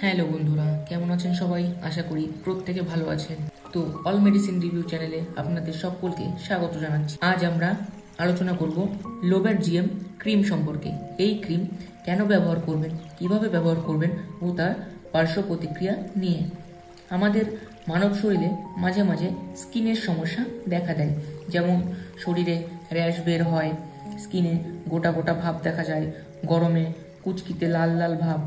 Hello বন্ধুরা, কেমন আছেন সবাই? আশা করি প্রত্যেকে ভালো আছেন। তো অল মেডিসিন রিভিউ চ্যানেলে আপনাদের সকলকে স্বাগত জানাচ্ছি। আজ আমরা আলোচনা করব লোবেট জিএম ক্রিম সম্পর্কে। এই ক্রিম কেন ব্যবহার করবেন, কিভাবে ব্যবহার করবেন ও তার পার্শ্ব প্রতিক্রিয়া নিয়ে। আমাদের মানব শরীরে মাঝে মাঝে স্কিনের সমস্যা দেখা দেয়, যেমন শরীরে র্যাশ বের হয়, স্কিনে গোটা গোটা ভাব দেখা যায়, গরমে কুচকিতে লাল লাল ভাব,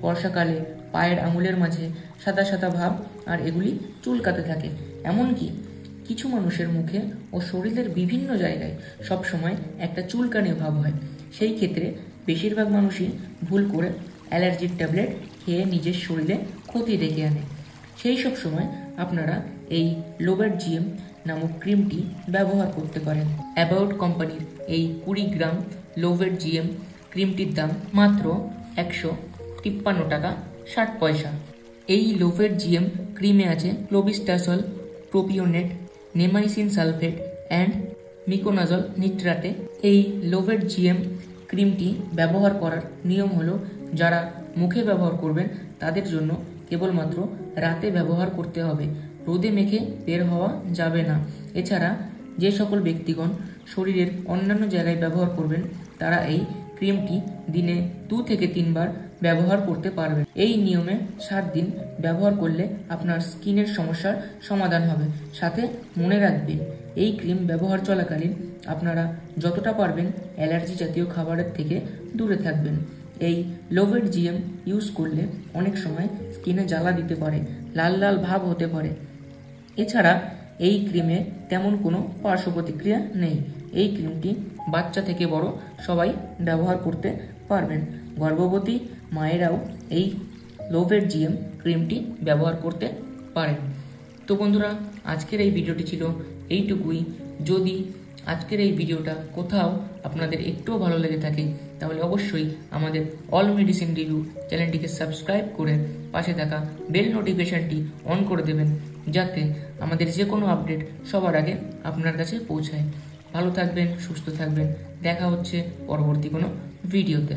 বর্ষাকালে পায়ের আঙুলের মাঝে সাদা সাদা ভাব আর এগুলি চুলকাতে থাকে। এমনকি কিছু মানুষের মুখে ও শরীরের বিভিন্ন জায়গায় সবসময় একটা চুলকানি ভাব হয়। সেই ক্ষেত্রে বেশিরভাগ মানুষই ভুল করে অ্যালার্জির ট্যাবলেট খেয়ে নিজের শরীরে ক্ষতি ডেকে আনে। সেই সব সময় আপনারা এই লোবেট জিএম নামক ক্রিমটি ব্যবহার করতে পারেন। অ্যাবাউট কোম্পানির এই 20 গ্রাম লোবেট জিএম ক্রিমটির দাম মাত্র 153 টাকা 60 পয়সা। এই লোবেট জিএম ক্রিমে আছে ক্লোবিস্টাসল, প্রোপিওনেট, নেমাইসিন সালফেট অ্যান্ড মিকোনাজল নিট্রাটে। এই লোবেট জিএম ক্রিমটি ব্যবহার করার নিয়ম হলো, যারা মুখে ব্যবহার করবেন তাদের জন্য কেবলমাত্র রাতে ব্যবহার করতে হবে, রোদে মেখে বের হওয়া যাবে না। এছাড়া যে সকল ব্যক্তিগণ শরীরের অন্যান্য জায়গায় ব্যবহার করবেন তারা এই ক্রিমটি দিনে 2 থেকে 3 বার ব্যবহার করতে পারবেন। এই নিয়মে 7 দিন ব্যবহার করলে আপনার স্কিনের সমস্যার সমাধান হবে। সাথে মনে রাখবেন, এই ক্রিম ব্যবহার চলাকালীন আপনারা যতটা পারবেন অ্যালার্জি জাতীয় খাবারের থেকে দূরে থাকবেন। এই লোবেট জিএম ইউজ করলে অনেক সময় স্কিনে জ্বালা দিতে পারে, লাল লাল ভাব হতে পারে। এছাড়া এই ক্রিমে তেমন কোনো পার্শ্ব প্রতিক্রিয়া নেই। এই ক্রিমটি বাচ্চা থেকে বড় সবাই ব্যবহার করতে পারবেন। গর্ভবতী মায়েরাও এই লোবেট জিএম ক্রিমটি ব্যবহার করতে পারেন। তো বন্ধুরা, আজকের এই ভিডিওটি ছিল এইটুকুই। যদি আজকের এই ভিডিওটা কোথাও আপনাদের একটুও ভালো লেগে থাকে তাহলে অবশ্যই আমাদের অল মেডিসিন রিভিউ চ্যানেলটিকে সাবস্ক্রাইব করে পাশে থাকা বেল নোটিফিকেশনটি অন করে দেবেন, যাতে আমাদের যে কোনো আপডেট সবার আগে আপনার কাছে পৌঁছায়। ভালো থাকবেন, সুস্থ থাকবেন। দেখা হচ্ছে পরবর্তী কোনো ভিডিওতে।